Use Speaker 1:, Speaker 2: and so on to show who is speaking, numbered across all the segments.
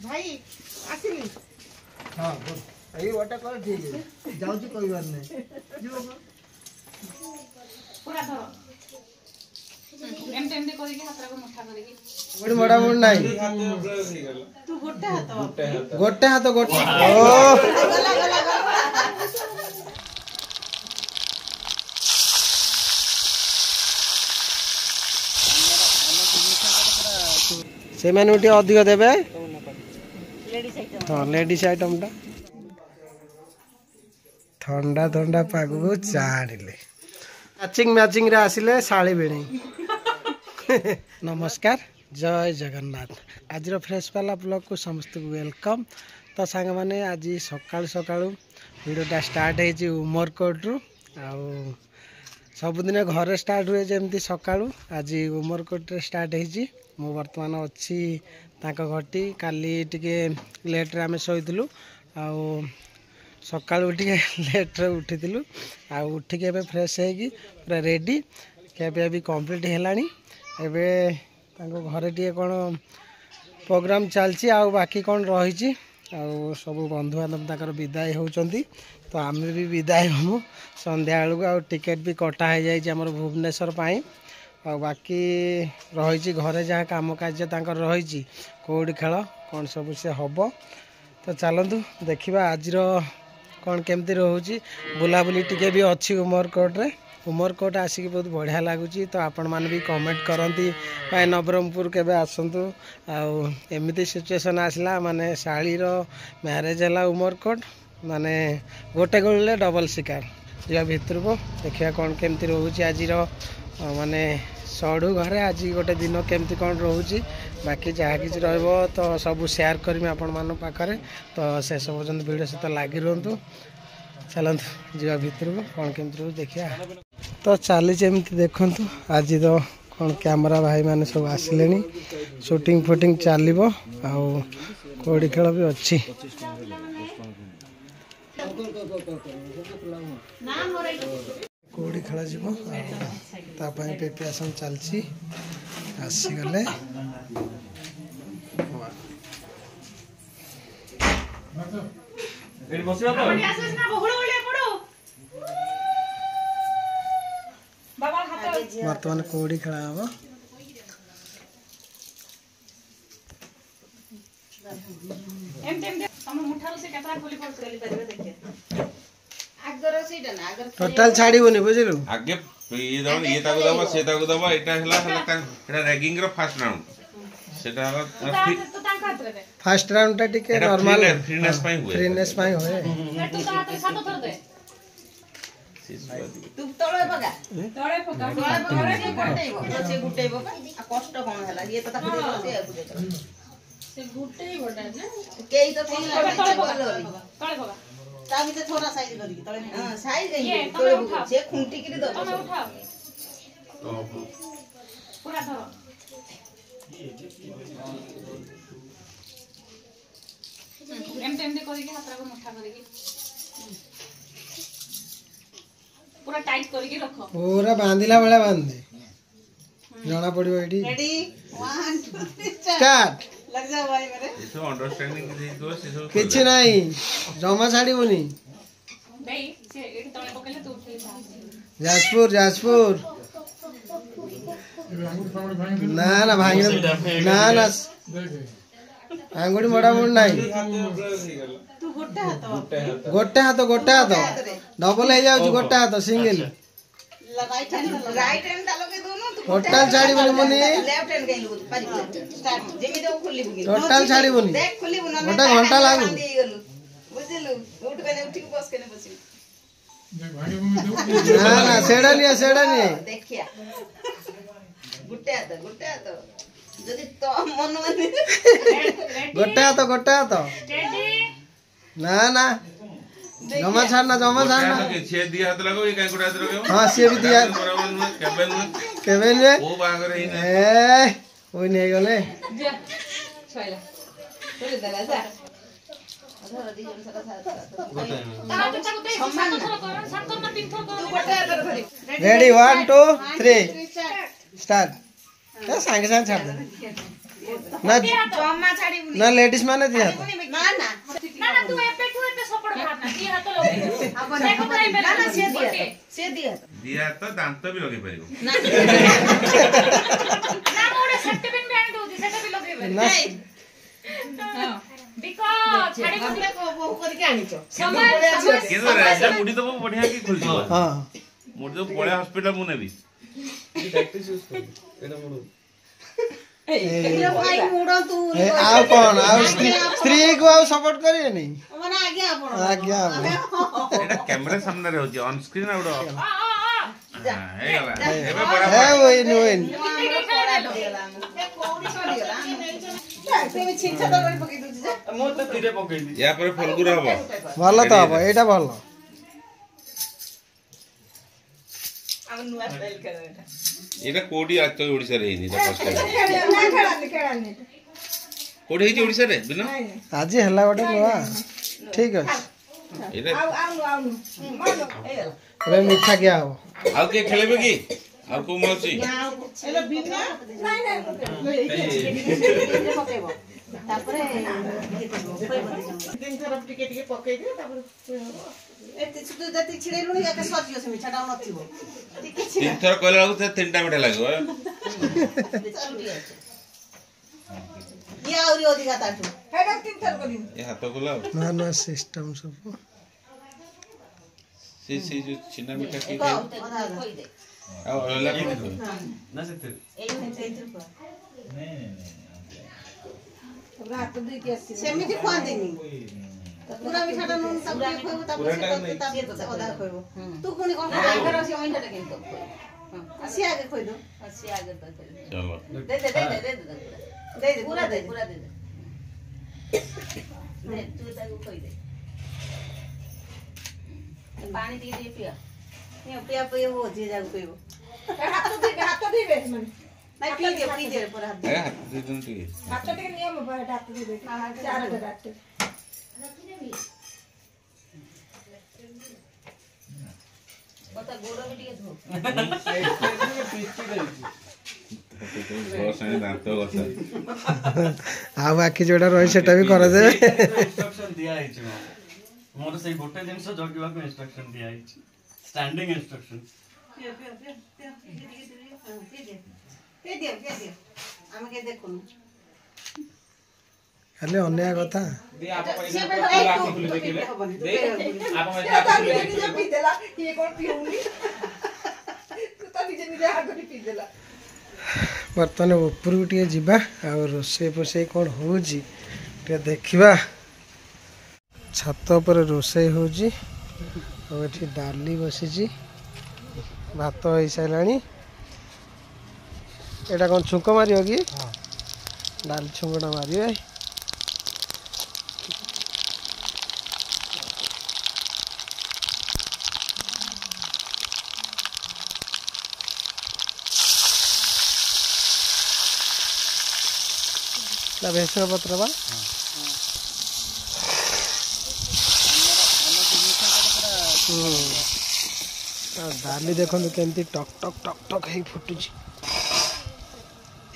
Speaker 1: भाई आसिली
Speaker 2: हां एई वाटा कर ठीक है जाउची कोई बात नहीं जीव
Speaker 3: पूरा धर एम टेम दे करी के हाथ को मुठा करी
Speaker 2: बड़ी मोड़ा मोड़ नहीं
Speaker 1: तू गोटे हाथ
Speaker 2: गोटे ओ से मैंने उठी अधिक देबे हाँ लेडीज आइटम टा ठंडा ठंडा पाग को चाड़िले मैचिंग रे आसिले साड़ी बेणी नमस्कार जय जगन्नाथ आज फ्रेश वाला ब्लॉग को समस्त को वेलकम तो सांग माने आज सकाळु सकाळु वीडियोटा स्टार्ट है उमरकोट रु सबुदिन घरे स्टार्ट हुए जमती सकाळु आज उमरकोट रे स्टार्ट है मु वर्तमान अच्छी तांको घटी काली टिके लेट रे आमे सोइतलु आउ सकाळु टिके लेट रे उठितलु आ उठिके एबे फ्रेश हेगी पूरा रेडी केबे भी कंप्लीट हेलानी एबे तांको घरे टिके कोन प्रोग्राम चलची आ बाकी कोन रहिची आ सब बंधु बांधव ताकर विदाई होउचंती तो आमे भी विदाई हमु संध्या बेलू आ टिकेट भी कटा हो जाइए आम भुवनेश्वर पाई आ बाकी रही घरे जहाँ कम कार्य तांकर रही कौड़ी खेल कौन सब से हम तो चलतु देखा आज कौन केमती रोचे बुलाबुली टिके भी अच्छी उमरकोट्रे उमरकोट आसिक बहुत बढ़िया लगुच तो आपण मैंने भी कमेंट करती भाई नवरंगपुर केबे आसतु आमती सिचुएसन आसला माने शाळीर मैरेज है उमरकोट माने गोटे गोले डबल शिकार जा भितर को देखिए कौन केमती रोचे आज माने सड़ू घरे आज गोटे दिन केमती कौन रोचे बाकी जहाँ कि तो सब शेयर करमी आपण मान पाखे तो शेष पर्यटन वीडियो सहित लगी रुहतु चलतु जा भितर को कौन केमती रोज देखिया तो चली देखु आज तो कौन कैमरा भाई माने सब आसिले शूटिंग फुटिंग चलो कौड़ी खेल भी अच्छी कौड़ी खेल जापाई प्रिपेरेसन चलती आसीगले बर्तमान कौड़ी खेला हम टोटल छाड़बनी बुझलु
Speaker 4: आगे ये दबा ये ताको दबा से ताको दबा एटा हला हला एटा रैगिंग रो फर्स्ट राउंड सेटा हला
Speaker 2: फर्स्ट राउंड टा टिके नॉर्मल
Speaker 4: फ्रीनेस
Speaker 2: पाई होए
Speaker 3: तू ता हाथ सातो थर दे
Speaker 1: तू तळे पगा तळे गुटेइबो से गुटेइबो आ कष्ट कोन हला ये तो ताको देबो से गुटेइबो ना केई तो तळे पगा ता भी थोड़ा साइज करी तळे हां साइज गई तळे से खुंटी के दो तुम उठाओ पूरा धरो एम टेम दे करी के हाथ को मुठा करी के पूरा टाइट करी के रखो
Speaker 2: पूरा बांधिला बेला बांध दे जाना पड़ियो एडी
Speaker 1: रेडी 1 2 3
Speaker 2: स्टार्ट
Speaker 1: लग जाओ भाई मेरे
Speaker 4: ये सब अंडरस्टैंडिंग दे दो से सब
Speaker 2: किछ नहीं जमा छाड़ीबनी
Speaker 3: भाई से एडी तळे पकेले तू उठे
Speaker 2: जाजपुर ना ना भांग ना ना आंगुड़ी मोड़ा मोड़ नहीं
Speaker 1: तू गोटे हाथ
Speaker 2: डबल हो जाउ गोटे हाथ सिंगल
Speaker 1: राइट हैंड डालो के दोनों
Speaker 2: टोटल छाड़ीबनी मनी
Speaker 1: लेफ्ट हैंड गइलु पारी स्टार्ट जेमी दे खुली बुगी
Speaker 2: टोटल छाड़ीबनी
Speaker 1: देख खुली बुना
Speaker 2: गोटे घंटा लागु
Speaker 1: बुझिलु उठ के उठी के बस के ने बसी
Speaker 2: ना ना सेड़ा नहीं
Speaker 1: देखिया गुटे हाथ जदी तो मन माने
Speaker 2: गोटे हाथ
Speaker 3: रेडी
Speaker 2: ना जमा छाड़ना
Speaker 4: के छे दिया हाथ लगो ये काई गुडा लगो
Speaker 2: हां से भी दिया
Speaker 4: बराबर न
Speaker 2: केबेन में
Speaker 4: वो बागर ही
Speaker 2: ए ओइ नहीं गले
Speaker 3: जा छोइला चले दला जा
Speaker 1: अधर दी जन सका साथ
Speaker 3: ताको ताको दे सातो थर कर सातो ना तीन थर कर
Speaker 1: तू गोटे हाथ धरी
Speaker 2: रेडी 1 2 3 स्टार्ट ए संगे छाड़ दे ना
Speaker 1: जमा छाड़ीबुनी
Speaker 2: ना लेडीज माने दिया था
Speaker 1: ना ना
Speaker 3: ना ना तू एपे सपोर्ट भावना दी हाथ लगे
Speaker 1: ना ना से दिया
Speaker 4: दिया तो दांत भी लगे परिबो
Speaker 1: ना
Speaker 3: ना मोरे सेट पिन बैंड होती सेट भी लगे
Speaker 2: ना
Speaker 3: हां बिकॉज़ छाड़ी
Speaker 1: हमरे को बहु करके आनिचो
Speaker 3: समय
Speaker 4: केनो राजा मुडी तो बढ़िया की खुलजी
Speaker 2: हां
Speaker 4: मुडी तो पळे हॉस्पिटल मु नेबी
Speaker 1: ये भाई मुडो तू
Speaker 2: आओ कौन आओ स्त्री को आओ सपोर्ट करिए नहीं
Speaker 1: माने आज्ञा आपण
Speaker 2: आज्ञा
Speaker 4: एटा कैमरा सामने रे होची ऑन स्क्रीन आउडो हे गला एबे
Speaker 2: है
Speaker 4: बड़ा
Speaker 2: वही
Speaker 4: या पर फलगुर हबो
Speaker 2: भल तो हम एटा भल
Speaker 4: एटा कोडी एक्चुअली ओडिसा रे हिनी फर्स्ट टाइम कोडी हिची ओडिसा रे बिना
Speaker 2: आज हला गोटे नुआ ठीक है
Speaker 4: एटा
Speaker 2: अरे मीठा क्या हो
Speaker 4: आउ के खेलेबे की आउ को मौसी
Speaker 1: एलो बिना नाही तापरे दिन थर टिके पकई दे तापर एते सुतो जति छिड़ेलु नि एका सजियो से मिठाटा नथिबो
Speaker 4: तीन थर कहला लागु ते तीनटा मिठा लागो
Speaker 1: ये आउरी अधिका ताटु हेडा तीन थर करी
Speaker 4: ए हाथ कोला
Speaker 2: ना ना सिस्टम सब
Speaker 4: से जो छिना मिठा की
Speaker 1: को
Speaker 4: खाई
Speaker 1: आधा खोई दे
Speaker 4: आ ओला की
Speaker 5: ना से
Speaker 1: रात दुई के सेमिति खुआ देनी पूरा मिठाटा नुन सब के खोइबो तापर से अधा खोइबो तू कोनी कोन आगर से ओइनटा केन तो आसी आगे खोइ दो आसी आगे तो
Speaker 4: चलो
Speaker 1: दे पूरा दे दे तू ताको खोइ दे पानी दी दे पिया ये पिया पिया हो जे जाको पियो हाथ तो दे बेस मन नहीं पी दे पर हाथ
Speaker 4: ए हाथ दे दन टी
Speaker 1: हाथ तो नियम पर हाथ दे दे चार हाथ बता गोड़ में टिके धो
Speaker 4: बस ने दांत गसा
Speaker 2: आ बाकी जोड़ा रही सेटा भी कर दे
Speaker 5: इंस्ट्रक्शन दिया है मोर से गोटे दिन से जगिवा को इंस्ट्रक्शन दिया है स्टैंडिंग इंस्ट्रक्शन
Speaker 1: दे हम के देखो
Speaker 2: खाली अन्य कथा
Speaker 6: दे आप पैसा लाठी खुली देखिले दे आप पैसा खुली
Speaker 1: पी देला ये कोन पीउनी तू तो निजे हाथ में पी देला
Speaker 2: बर्तमान ऊपर टे जा रोसे फोसे कौन हो देखा छत पर रोसे हो डाली बसी भात हो सारा एटा कौन छुंक मारियो कि डाली छुंकटा मारे भेसुआ पत्र बा डाली देखो केमती टक टक टक टक है फुटुच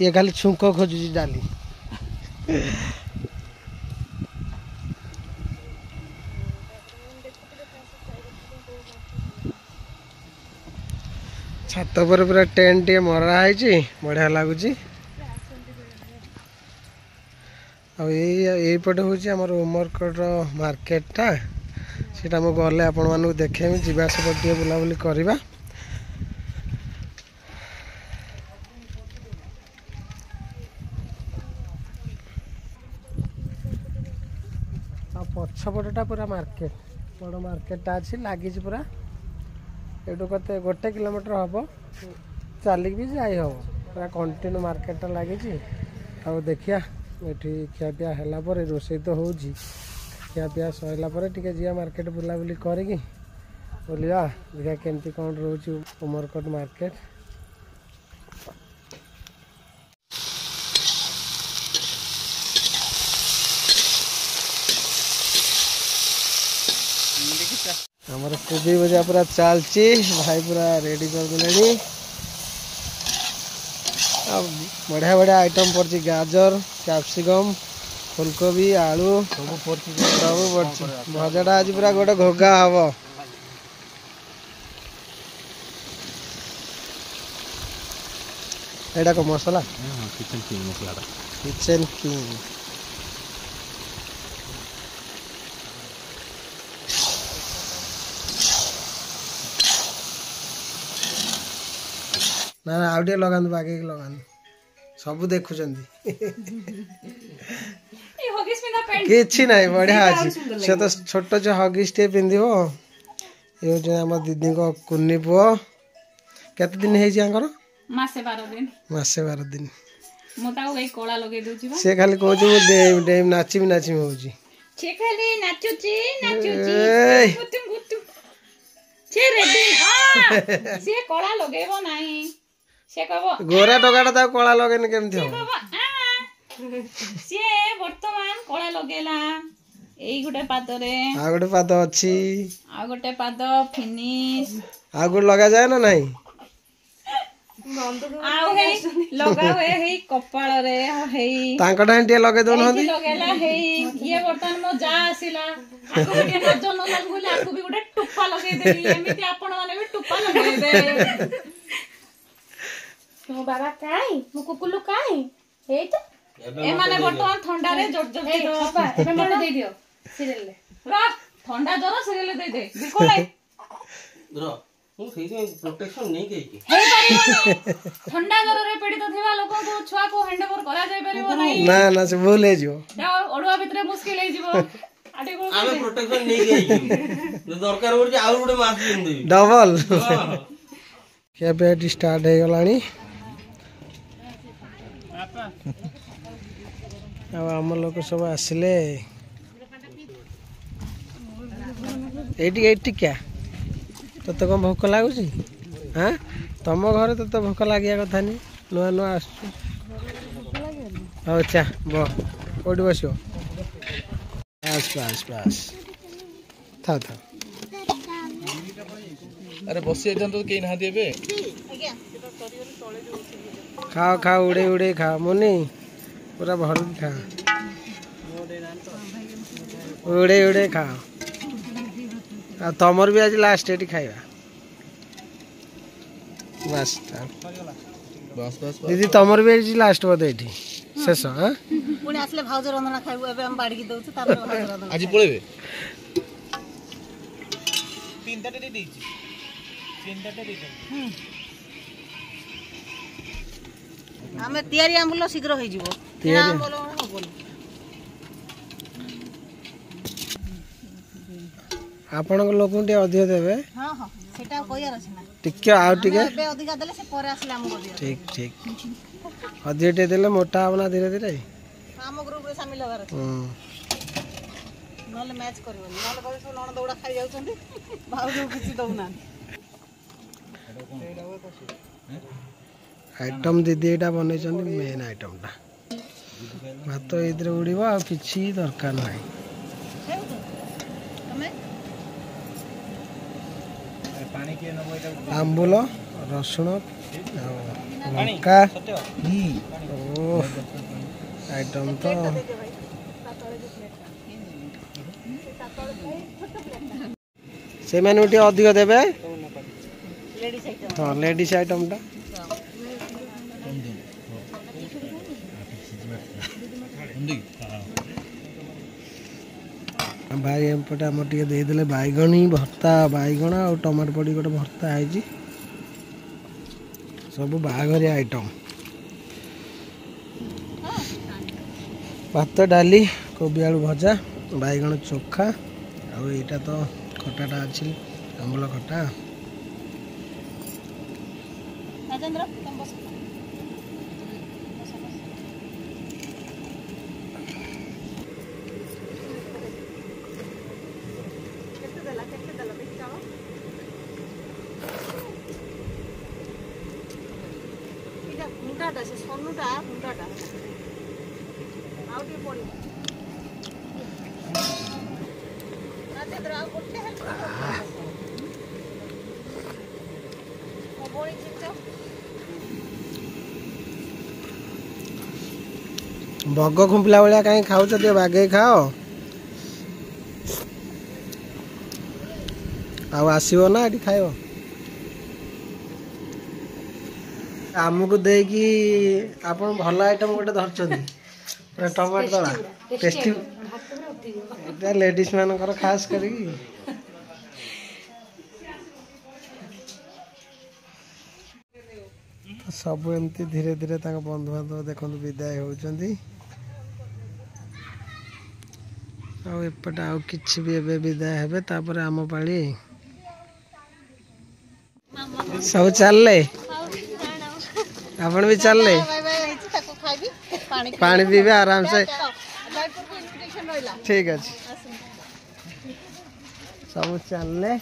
Speaker 2: ये खाली छुंक खोजुची डाली छात पर पूरा टेंट टे मरा है बढ़िया लगुच आईपटे हूँ आमर उमरकोट मार्केटा सीटा मुझे गले आपण मानक देखेमी जीवा सेपटे बुलाबुली करवा पछपटा पूरा मार्केट बड़ मार्केटा अच्छी लगी पूरा एटू कते 1 किलोमीटर हम चलिक भी जाई हम पूरा कंटिन्यू मार्केटा लगी देखिया ये खियापिया है रोसे तो हो खियापिया सरला जी मार्केट बुलाबुली करी बोलिया देखा केमती कौन रोच उमरकोट मार्केट हमारे कोबी भजा पूरा चलती भाई पूरा रेडी कर देले बढ़िया बढ़िया आइटम पड़ी गाजर कैप्सिकम फुलकोबी आलू सब पड़ी भजाटा आज पूरा गोटे घोगा हम एटा को मसला किचन किंग मसला किचन किंग ना आउ टे लगान बागे लगान सब देखु किछि ना बढ़िया अच्छी से तो छोट जो हगिस टे पिंधिब ये जो आम दीदी को कुन्नी पुओ केते दिन है
Speaker 3: मासे 12 दिन
Speaker 2: मासे 12 दिन
Speaker 3: मो ताऊ गई कोला लगे दोची बा
Speaker 2: से खाली कहू मु डेम डेम नाचिम नाचिम होउची
Speaker 3: छे खाली नाचुची गुतुम गुतुम छे रेडी से कोला लगेबो नाही से कहबो
Speaker 2: गोरा टोकाटा ता कोला लगेन केमथि हो
Speaker 3: से वर्तमान कोला लगेला एई गुटे पादरे
Speaker 2: आ गुटे पाद अछि
Speaker 3: आ गुटे पाद फिनिश
Speaker 2: आ गुट लगा जाय ना नहीं
Speaker 3: आउ हे लगा हे हे कपाळ रे हे
Speaker 2: तांका डांटिया लगे दोन हंदी
Speaker 3: लगेला हे ये बर्तन मो जा आसीला आको के नजर न लागुले आको भी गुटे टुप्पा लगे देली एमिति आपण माने भी टुप्पा लगे दे मो बाबा काई मो कुकुलु काई हे तो ए माने बर्तमान ठंडा रे जोर जोर के बाबा एबे मने दे दियो सीरियल ले रा ठंडा जरा सीरियल दे दे बिल्कुल है
Speaker 5: रो मु सेही प्रोटेक्शन नहीं गई की
Speaker 3: हे परिबो ठंडा जरा रे पीड़ित थिबा लोक को छुआ को हैंडओवर करा जाय परिबो नाही
Speaker 2: ना ना से भूल हे जो
Speaker 3: ओडवा भितरे मुश्किल हे जीवो आटे को
Speaker 5: आमे प्रोटेक्शन नहीं गई जो दरकार हो जे आउर गुडे मास दिन देबी
Speaker 2: डबल क्या बेट स्टार्ट हे गलानी अब आम लोक सब आसिले एटी क्या तो कौन भोक लगुच हाँ तुम घर तो भोक लगे कथा नहीं नुआ नुआ आस अच्छा कौटी बस बस बस बस था था
Speaker 6: अरे बसी तो कहीं ना देबे
Speaker 2: खाओ खाओ उड़े उड़े खाओ मुनि पूरा भर खा उड़े उड़े खाओ आ तमर भी आज लास्ट एटी खाइबा बस
Speaker 6: बस बस
Speaker 2: दीदी तमर भी आज लास्ट बोधे एटी शेष हां
Speaker 1: पुणी आसले भाउज रंधना खाइबो एबे हम बाड़ी दउछु तापर भाउज रंधना
Speaker 6: आज पळेबे
Speaker 2: तीनटा दे देछि तीनटा दे दे
Speaker 1: हमें तयारी आंबुल शीघ्र होई जिवो तेरा आंबुल होबोनी
Speaker 2: आपण लोक अधिक देवे
Speaker 1: हां हां सेटा कोयार अछि ना
Speaker 2: टिके आउ टिके
Speaker 1: बे अधिक देले से परे आसले हम दियो
Speaker 2: ठीक ठीक अधिक टे देले मोटा होना धीरे धीरे
Speaker 1: हम ग्रुप रे शामिल होबार अछि नले मैच करबो नले कहि सो नण दौड़ा खाइ जाउछंती भाउ किछि दउना
Speaker 2: आइटम दीदी एटा बनै छन मेन आइटम टा भात इधर उड़ीबा आ किछि दरकार नाही आंबुल रसुण लंका आइटम तो से मैंने अधिक देवे हाँ लेडीज आइटम टा भाई एपटे आम टे देदेले बैगण ही भर्ता बैगण आ टमाटो पड़ी गोटे भर्ता है सब बाघरिया आइटम भात डाली कोबी आलू भजा बैगण चोखा आईटा तो खटाटा अच्छी आंबल खटा
Speaker 1: मुंडाटा से सोनुटा मुंडाटा आउटे पड़ी राजेंद्र आ कोटे है बोली चिंचो
Speaker 2: बग खुंपिला भाया कहीं खाऊ टे बागे खाओ आसो ना ये खाइब आमको देकी आप भल आइटम गोटे धरचंदी टमाटो दला टेस्टी लेडीज मानकर खास करी सब एमती धीरे धीरे बंधु बांधव देखो विदाय होती आउपटे आउ किछि भी एबे विदाय हेबे तापर आम पाली सब चलले आपण भी चलले पानी पीबे आराम से ठीक अच्छे सब चलले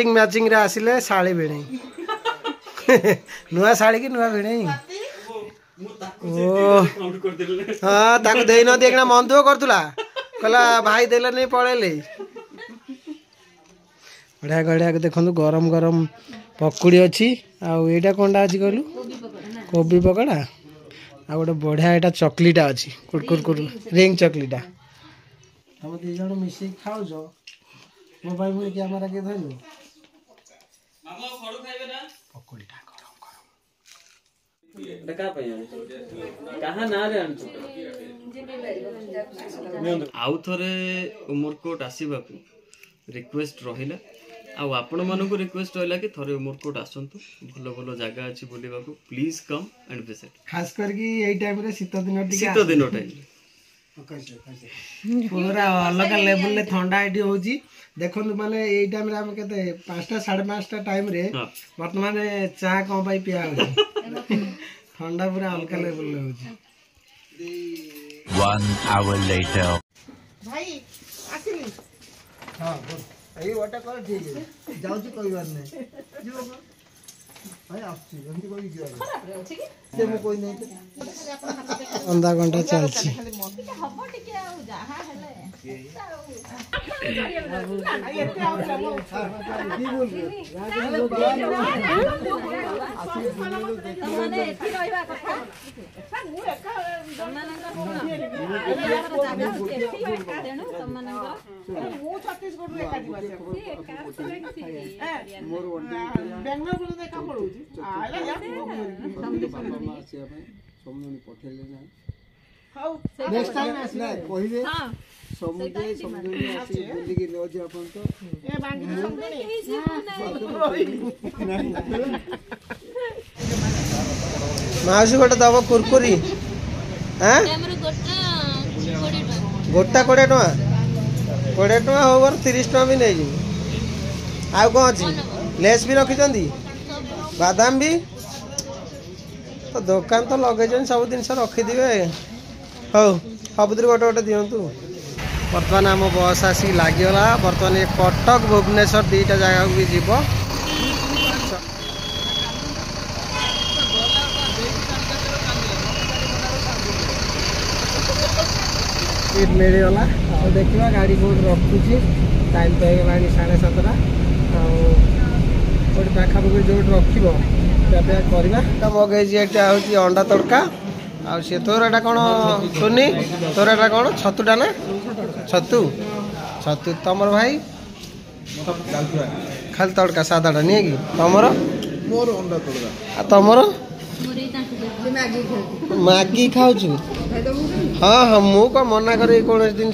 Speaker 2: मैचिंग रे आसिले साड़ी भिणे नुआ साड़ी की नुआ भिणे हाँ ताको देई न देखना मन दुख करतुला कहला भाई देले नहीं पळेले बढ़िया गढ़िया देखो गरम गरम पकुड़ी अच्छी आईटा कौनटा अच्छी कहलु कोबी पकड़ा आ गोटे बढ़िया यहाँ चकलीटा अच्छी कुरकुर रिंग चकलीटा तुम दी जन मिसे खाऊ मो भाई मुझे कैमेरा के धरलु पकुड़ीटा
Speaker 5: आउ थरे उमरकोट आसवाक रिक्वेस्ट रहिला आपण मानक रिक्वेस्ट रहा कि थरे उमरकोट आसतु भल भल जगह अच्छी बुलवा प्लीज कम एंड विजिट
Speaker 2: खास करके यही टाइम रे शीत दिन
Speaker 5: टाइम
Speaker 2: पूरा अलग लेवल ले ठंडा एटी होची देखो माने यही टाइम रे हम केते 5टा 5:30 टाइम रे वर्तमान चा कोन पाई पिया हो ठंडा पूरा अलग लेवल ले होची
Speaker 7: 1 hour later
Speaker 1: भाई आसिली
Speaker 2: हां एई वाटा कर ठीक है जाउची कोई बात नहीं जीव भाई आपची एंती कोई जीव से मो कोई नहीं आधा घंटा चलची
Speaker 1: हबो टिके आ जहा हेले
Speaker 2: नेक्स्ट टाइम आसना कहिबे समुद्र आसी बुली के लो जे अपन तो ए बांगी माउसी गोटे दब कुरकुरी हां गोटा 20 टका 20 टका होवर 30 टका भी नहीं जी आ कौन अच्छी लेस भी रखी बादाम भी तो दुकान तो लगे सब जिन रखिदे हौ सबुद गोटे गोटे दिंतु बर्तमान आम बस आसिक लगिगला बर्तमान ये कटक भुवनेश्वर दुईटा जगह भी जीव सीट मिलगला देखा गाड़ी कौट रखुची टाइम तो होगा 7:30 गोटे पाखापाखि जो रखी करवा मगेजी हूँ अंडा तड़का आ तोर एटा कौन सुनी तोर एटा कौन छतुटा ना छतु छतु तमर भाई खाली तड़का सादाटा नहीं कि तमर मोर अंडा तड़का आ तमर मैगी खाऊ हाँ हाँ मु कौन मना कर कौन जिन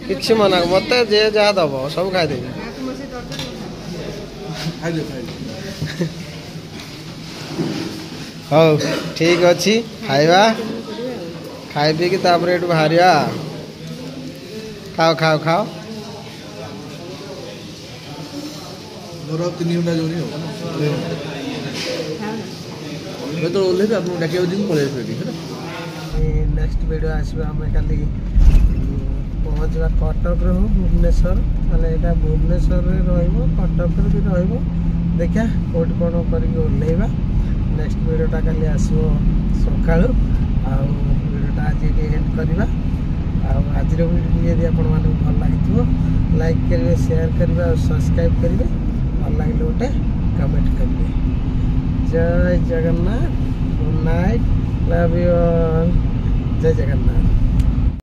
Speaker 2: कि मना मत जे जहाँ दब सब खाईदेवी हाँ ठीक अच्छी खाइबा खाई पी बाहर खाओ खाओ खाओ मोर 3 घंटा जो नहीं मैं तो ओले आप डाकिया दिन पळे नेक्स्ट वीडियो आसबा हम काली पहुँचवा कटक रो भुवनेश्वर माने एटा भुवनेश्वर रे रहइबो कटक रे भी रहइबो देखा कोट कोन करी ओलेबा नेक्स्ट वीडियोटा काली आसो सकाळु आ वीडियोटा आज एंड करबा आज वीडियो यदि आपण माने भल लागिथो लाइक करिवे शेयर करिवे और सब्सक्राइब करिवे भल लागिले ओटे कमेंट करिवे जय Jagannath good night love you all जय जगन्नाथ।